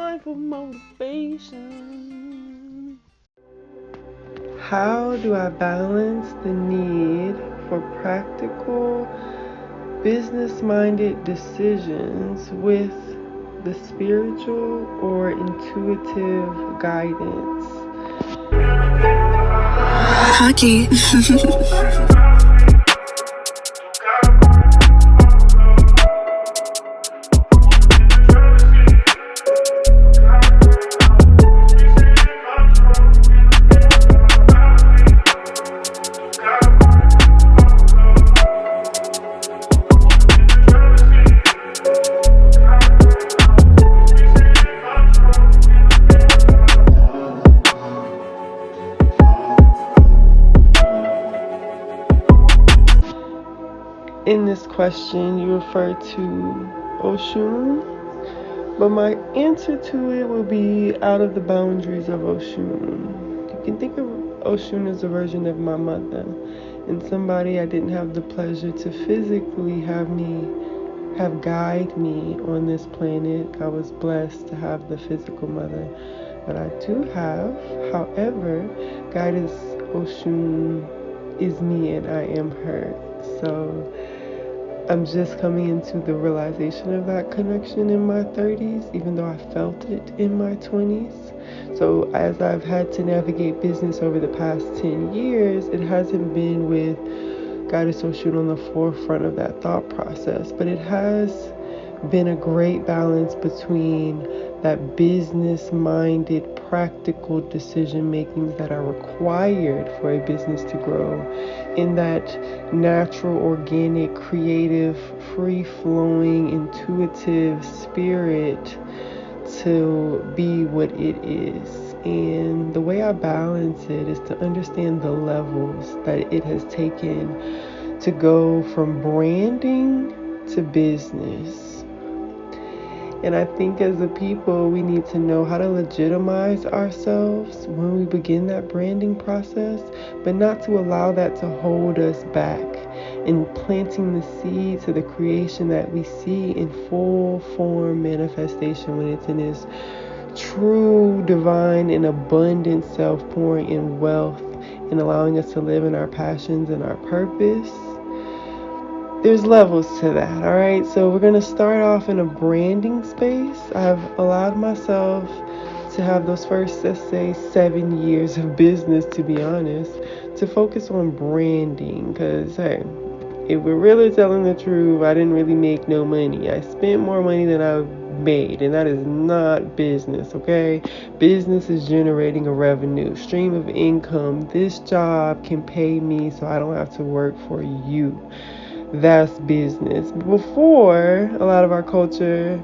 time for motivation. How do I balance the need for practical, business-minded decisions with the spiritual or intuitive guidance? Hockey. In this question, you refer to Oshun, but my answer to it will be out of the boundaries of Oshun. You can think of Oshun as a version of my mother, and somebody I didn't have the pleasure to physically have guide me on this planet. I was blessed to have the physical mother that I do have. However, Goddess Oshun is me and I am her. So I'm just coming into the realization of that connection in my 30s, even though I felt it in my 20s. So as I've had to navigate business over the past 10 years, it hasn't been with Goddess Oshun on the forefront of that thought process, but it has been a great balance between that business-minded, practical decision makings that are required for a business to grow, in that natural, organic, creative, free-flowing, intuitive spirit to be what it is. And the way I balance it is to understand the levels that it has taken to go from branding to business. And I think as a people, we need to know how to legitimize ourselves when we begin that branding process, but not to allow that to hold us back in planting the seed to the creation that we see in full form manifestation when it's in its true, divine, and abundant self, pouring in wealth and allowing us to live in our passions and our purpose. There's levels to that, all right? So we're going to start off in a branding space. I've allowed myself to have those first, let's say, 7 years of business, to be honest, to focus on branding. Because, hey, if we're really telling the truth, I didn't really make no money. I spent more money than I made, and that is not business, okay? Business is generating a revenue stream of income. This job can pay me so I don't have to work for you. That's business. Before, a lot of our culture,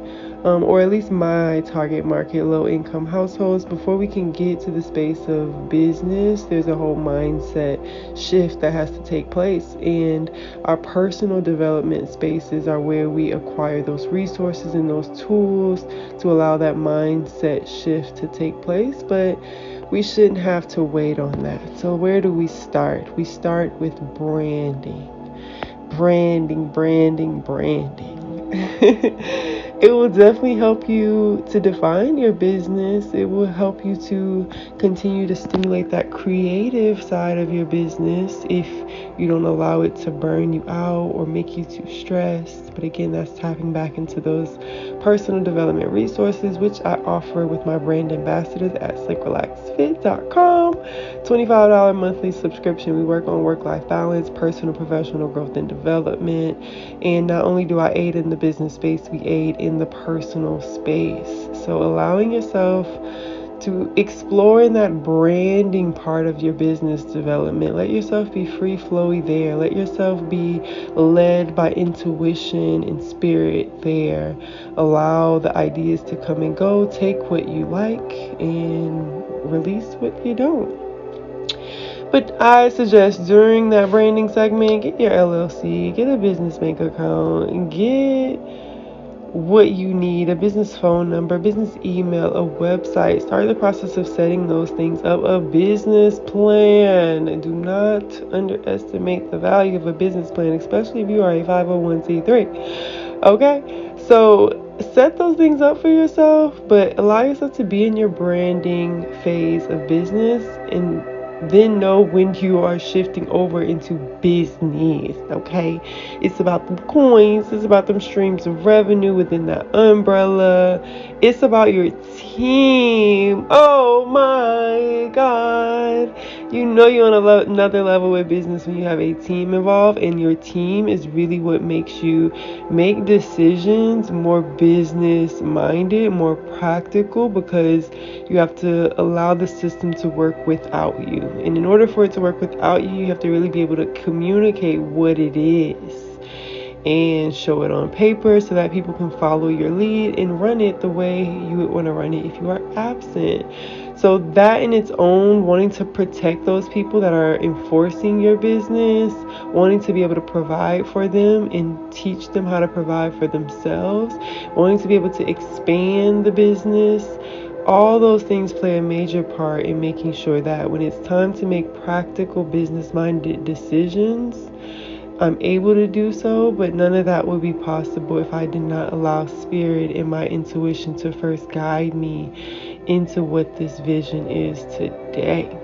or at least my target market, low income households, before we can get to the space of business, there's a whole mindset shift that has to take place. And our personal development spaces are where we acquire those resources and those tools to allow that mindset shift to take place. But we shouldn't have to wait on that. So where do we start? We start with branding. Branding. It will definitely help you to define your business. It will help you to continue to stimulate that creative side of your business if you don't allow it to burn you out or make you too stressed. But again, that's tapping back into those personal development resources, which I offer with my brand ambassadors at slickrelaxfit.com. $25 monthly subscription. We work on work-life balance, personal, professional growth and development. And not only do I aid in the business space, we aid in the personal space. So allowing yourself to explore in that branding part of your business development. Let yourself be free flowy there. Let yourself be led by intuition and spirit there. Allow the ideas to come and go. Take what you like and release what you don't. But I suggest during that branding segment, get your LLC, get a business bank account, and get what you need, a business phone number, business email, a website. Start the process of setting those things up, a business plan. Do not underestimate the value of a business plan, especially if you are a 501c3. Okay? So set those things up for yourself, but allow yourself to be in your branding phase of business, and then know when you are shifting over into business. Okay, it's about the coins, it's about them streams of revenue within that umbrella, it's about your team. Oh my god, you're on another level with business when you have a team involved, and your team is really what makes you make decisions more business minded, more practical, because you have to allow the system to work without you. And in order for it to work without you, you have to really be able to communicate what it is and show it on paper so that people can follow your lead and run it the way you would want to run it if you are absent. So that in its own, wanting to protect those people that are enforcing your business, wanting to be able to provide for them and teach them how to provide for themselves, wanting to be able to expand the business, all those things play a major part in making sure that when it's time to make practical business-minded decisions, I'm able to do so. But none of that would be possible if I did not allow spirit and my intuition to first guide me into what this vision is today.